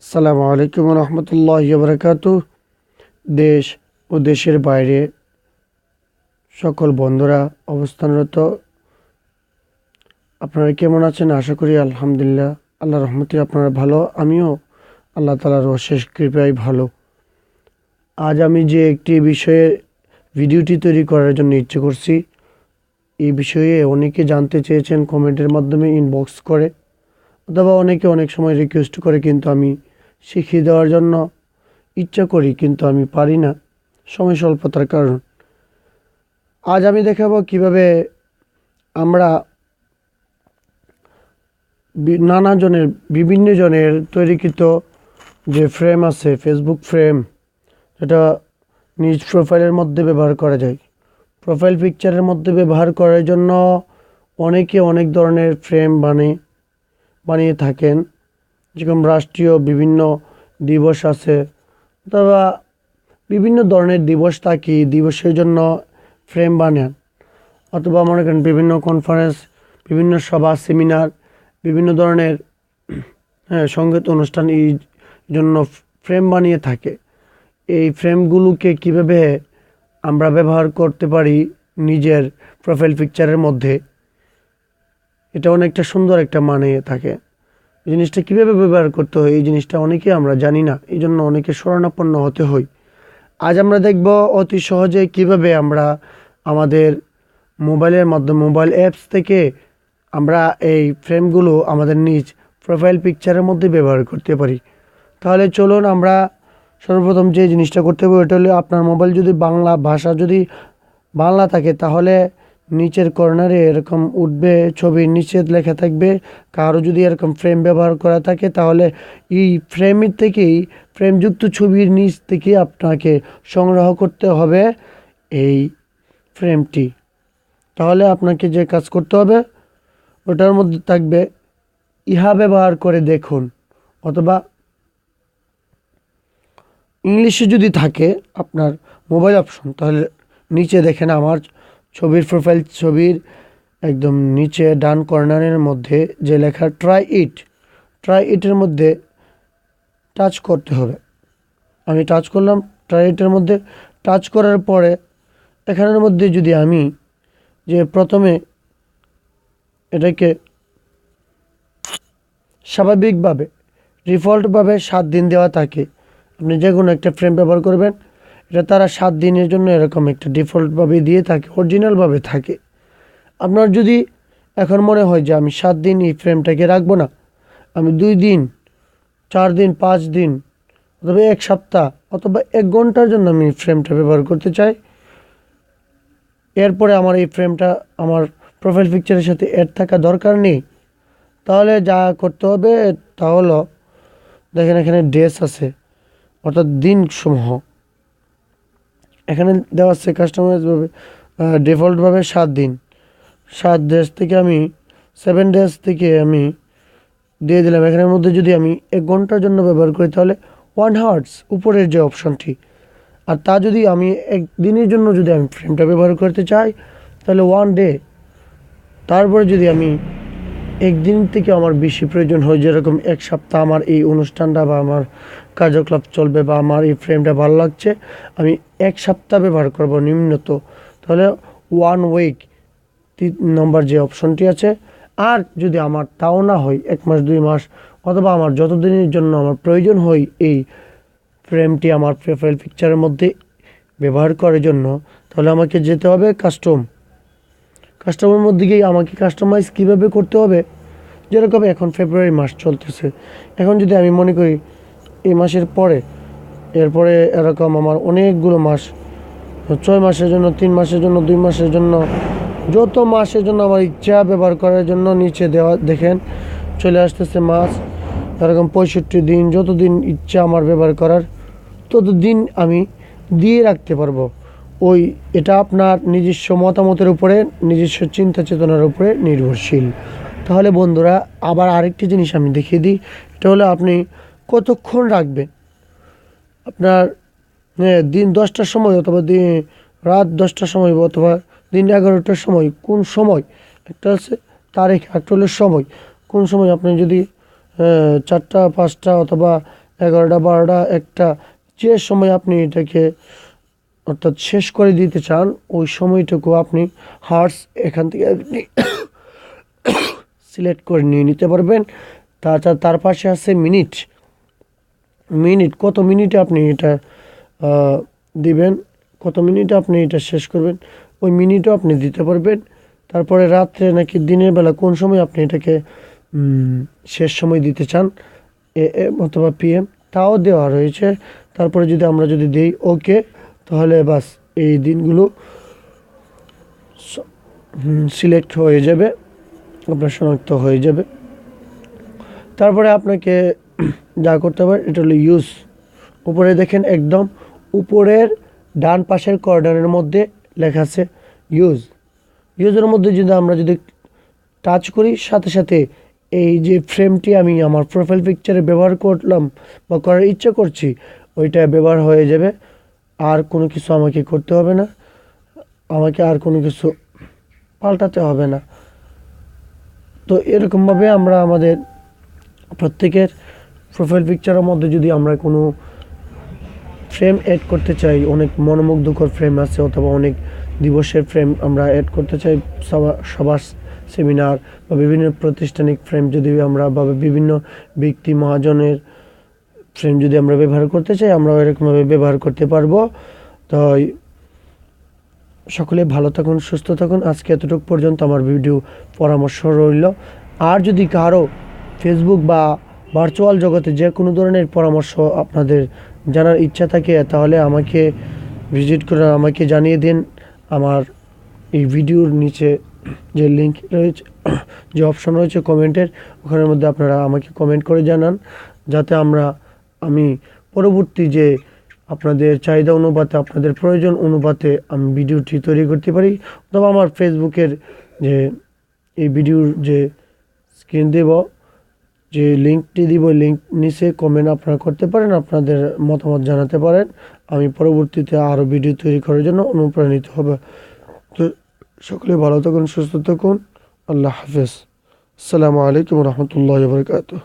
আসসালামু আলাইকুম রহমতুল্লাহি ওয়া বারাকাতুহু। দেশ ও দেশের বাইরে সকল বন্ধুরা অবস্থানরত, আপনারা কেমন আছেন? আশা করি আলহামদুলিল্লাহ, আল্লাহর রহমতে আপনারা ভালো। আমিও আল্লাহ তাআলার অশেষ কৃপায় ভালো। আজ আমি যে একটি বিষয়ে ভিডিওটি তৈরি করার জন্য ইচ্ছে করছি, এই বিষয়ে অনেকে জানতে চেয়েছেন কমেন্টের মাধ্যমে, ইনবক্স করে, অথবা অনেকে অনেক সময় রিকোয়েস্ট করে, কিন্তু আমি শিখিয়ে দেওয়ার জন্য ইচ্ছা করি, কিন্তু আমি পারি না সময় স্বল্পতার কারণ। আজ আমি দেখাবো কিভাবে আমরা নানা জনের, বিভিন্ন জনের তৈরিকৃত যে ফ্রেম আছে, ফেসবুক ফ্রেম, যেটা নিজ প্রোফাইলের মধ্যে ব্যবহার করা যায়। প্রোফাইল পিকচারের মধ্যে ব্যবহার করার জন্য অনেকে অনেক ধরনের ফ্রেম বানিয়ে থাকেন। যেরকম রাষ্ট্রীয় বিভিন্ন দিবস আছে, অথবা বিভিন্ন ধরনের দিবস থাকে, দিবসের জন্য ফ্রেম বানান, অথবা মনে করেন বিভিন্ন কনফারেন্স, বিভিন্ন সভা, সেমিনার, বিভিন্ন ধরনের সঙ্গীত অনুষ্ঠান, এই জন্য ফ্রেম বানিয়ে থাকে। এই ফ্রেমগুলোকে কিভাবে আমরা ব্যবহার করতে পারি নিজের প্রোফাইল পিকচারের মধ্যে, এটা অনেকটা সুন্দর একটা মানে থাকে। এই জিনিসটা কীভাবে ব্যবহার করতে হয়, এই জিনিসটা অনেকে আমরা জানি না, এই জন্য অনেকে শরণাপন্ন হতে হয়। আজ আমরা দেখব অতি সহজে কিভাবে আমরা আমাদের মোবাইলের মাধ্যমে, মোবাইল অ্যাপস থেকে আমরা এই ফ্রেমগুলো আমাদের নিজ প্রোফাইল পিকচারের মধ্যে ব্যবহার করতে পারি। তাহলে চলুন, আমরা সর্বপ্রথম যে জিনিসটা করতে হবে ওটা হলো, আপনার মোবাইল যদি বাংলা ভাষা যদি বাংলা থাকে, তাহলে নিচের কর্নারে এরকম উঠবে, ছবির নিচে লেখা থাকবে। কারো যদি এরকম ফ্রেম ব্যবহার করা থাকে, তাহলে এই ফ্রেমের থেকেই, ফ্রেমযুক্ত ছবির নিচ থেকে আপনাকে সংগ্রহ করতে হবে এই ফ্রেমটি। তাহলে আপনাকে যে কাজ করতে হবে, ওটার মধ্যে থাকবে ইহা ব্যবহার করে দেখুন, অথবা ইংলিশে যদি থাকে আপনার মোবাইল অপশন, তাহলে নিচে দেখেন আমার ছবির প্রোফাইল ছবির একদম নিচে ডান কর্নারের মধ্যে যে লেখা ট্রাই ইটের মধ্যে টাচ করতে হবে। আমি টাচ করলাম, ট্রাই ইটের মধ্যে টাচ করার পরে এখানের মধ্যে যদি আমি যে প্রথমে এটাকে স্বাভাবিকভাবে ডিফল্টভাবে 7 দিন দেওয়া থাকে, আপনি যে কোনো একটা ফ্রেম ব্যবহার করবেন, এটা তারা 7 দিনের জন্য এরকম একটা ডিফল্টভাবে দিয়ে থাকে, অরিজিনালভাবে থাকে। আপনার যদি এখন মনে হয় যে আমি 7 দিন এই ফ্রেমটাকে রাখবো না, আমি 2 দিন, 4 দিন, 5 দিন, অথবা 1 সপ্তাহ, অথবা 1 ঘন্টার জন্য আমি ফ্রেমটা ব্যবহার করতে চাই, এরপরে আমার এই ফ্রেমটা আমার প্রোফাইল পিকচারের সাথে অ্যাড থাকা দরকার নেই, তাহলে যা করতে হবে তা হলো, দেখেন এখানে ডেস আছে, অর্থাৎ দিনসমূহ এখানে দেওয়া আছে কাস্টমাইজভাবে, ডিফল্টভাবে 7 দিন। 7 ডেজ থেকে আমি 7 ডেজ থেকে আমি দিয়ে দিলাম। এখানের মধ্যে যদি আমি 1 ঘন্টার জন্য ব্যবহার করি, তাহলে 1 হাওয়ার্স উপরের যে অপশনটি, আর তা যদি আমি 1 দিনের জন্য যদি আমি ফ্রেমটা ব্যবহার করতে চাই, তাহলে 1 ডে। তারপরে যদি আমি 1 দিন থেকে আমার বেশি প্রয়োজন হয়, যেরকম 1 সপ্তাহ আমার এই অনুষ্ঠানটা বা আমার কার্যকলাপ চলবে, বা আমার এই ফ্রেমটা ভালো লাগছে, আমি 1 সপ্তাহ ব্যবহার করব নিম্নত, তাহলে 1 উইক 3 নম্বর যে অপশনটি আছে। আর যদি আমার তাও না হয়, 1 মাস, 2 মাস, অথবা আমার যতদিনের জন্য আমার প্রয়োজন হয় এই ফ্রেমটি আমার প্রোফাইল পিকচারের মধ্যে ব্যবহার করার জন্য, তাহলে আমাকে যেতে হবে কাস্টমারের মধ্যে গিয়ে আমাকে কাস্টমাইজ কীভাবে করতে হবে। যেরকম এখন ফেব্রুয়ারি মাস চলতেছে, এখন যদি আমি মনে করি এই মাসের পরে, এরপরে এরকম আমার অনেকগুলো মাস, 6 মাসের জন্য, 3 মাসের জন্য, 2 মাসের জন্য, যত মাসের জন্য আমার ইচ্ছা ব্যবহার করার জন্য নিচে দেওয়া দেখেন চলে আসতেছে মাস, এরকম 65 দিন, যতদিন ইচ্ছা আমার ব্যবহার করার ততদিন আমি দিয়ে রাখতে পারবো। এটা আপনার নিজস্ব মতামতের উপরে, নিজস্ব চিন্তা চেতনার উপরে নির্ভরশীল। তাহলে বন্ধুরা, আবার আরেকটি জিনিস আমি দেখিয়ে দিই, এটা হলো আপনি কতক্ষণ রাখবেন। আপনার দিন 10টার সময়, অথবা রাত 10টার সময়, অথবা দিন 11টার সময়, কোন সময়, একটা আছে তারিখ, একটা হলো সময়, কোন সময় আপনি যদি 4টা, 5টা, অথবা 11টা 12টা 1টা যে সময় আপনি এটাকে অর্থাৎ শেষ করে দিতে চান ওই সময়টুকু আপনি হার্স এখান থেকে আপনি সিলেক্ট করে নিয়ে নিতে পারবেন। তাছাড়া তার পাশে আছে মিনিট, কত মিনিটে আপনি এটা দিবেন, কত মিনিটে আপনি এটা শেষ করবেন ওই মিনিটও আপনি দিতে পারবেন। তারপরে রাত্রে নাকি দিনের বেলা কোন সময় আপনি এটাকে শেষ সময় দিতে চান AM অথবা PM তাও দেওয়া রয়েছে। তারপরে যদি আমরা যদি দিই ওকে, তাহলে বাস এই দিনগুলো সিলেক্ট হয়ে যাবে, আপনার শনাক্ত হয়ে যাবে। তারপরে আপনাকে যা করতে হবে এটা হলো ইউজ। উপরে দেখেন একদম উপরের ডান পাশের কর্নারের মধ্যে লেখা আছে ইউজের মধ্যে যদি আমরা যদি টাচ করি সাথে সাথে এই যে ফ্রেমটি আমি আমার প্রোফাইল পিকচারে ব্যবহার করলাম বা করার ইচ্ছা করছি ওইটা ব্যবহার হয়ে যাবে। আর কোনো কিছু আমাকে করতে হবে না, আমাকে আর কোনো কিছু পাল্টাতে হবে না। তো এরকমভাবে আমরা আমাদের প্রত্যেকের প্রোফাইল পিকচারের মধ্যে যদি আমরা কোনো ফ্রেম অ্যাড করতে চাই, অনেক মনোমুগ্ধকর ফ্রেম আছে অথবা অনেক দিবসের ফ্রেম আমরা অ্যাড করতে চাই, সবার সেমিনার বা বিভিন্ন প্রাতিষ্ঠানিক ফ্রেম যদি আমরা বা বিভিন্ন ব্যক্তি মহাজনের ফ্রেম যদি আমরা ব্যবহার করতে চাই আমরা এরকমভাবে ব্যবহার করতে পারবো। তো সকলে ভালো থাকুন, সুস্থ থাকুন। আজকে এতটুকু পর্যন্ত আমার ভিডিও পরামর্শ রইল। আর যদি কারো ফেসবুক বা ভার্চুয়াল জগতে যে কোনো ধরনের পরামর্শ আপনাদের জানার ইচ্ছা থাকে তাহলে আমাকে ভিজিট করে আমাকে জানিয়ে দিন। আমার এই ভিডিওর নিচে যে লিঙ্ক রয়েছে, যে অপশন রয়েছে কমেন্টের, ওখানের মধ্যে আপনারা আমাকে কমেন্ট করে জানান, যাতে আমি পরবর্তী যে আপনাদের চাহিদা অনুপাতে আপনাদের প্রয়োজন অনুপাতে আমি ভিডিওটি তৈরি করতে পারি। অথবা আমার ফেসবুকের যে এই ভিডিওর যে স্ক্রিন দেব, যে লিঙ্কটি দিব, লিঙ্ক নিচে কমেন্ট আপনারা করতে পারেন, আপনাদের মতামত জানাতে পারেন। আমি পরবর্তীতে আরও ভিডিও তৈরি করার জন্য অনুপ্রাণিত হবে। তো সকলে ভালো থাকুন, সুস্থ থাকুন। আল্লাহ হাফেজ। আসসালামু আলাইকুম রহমতুল্লাহ বারকাতুহ।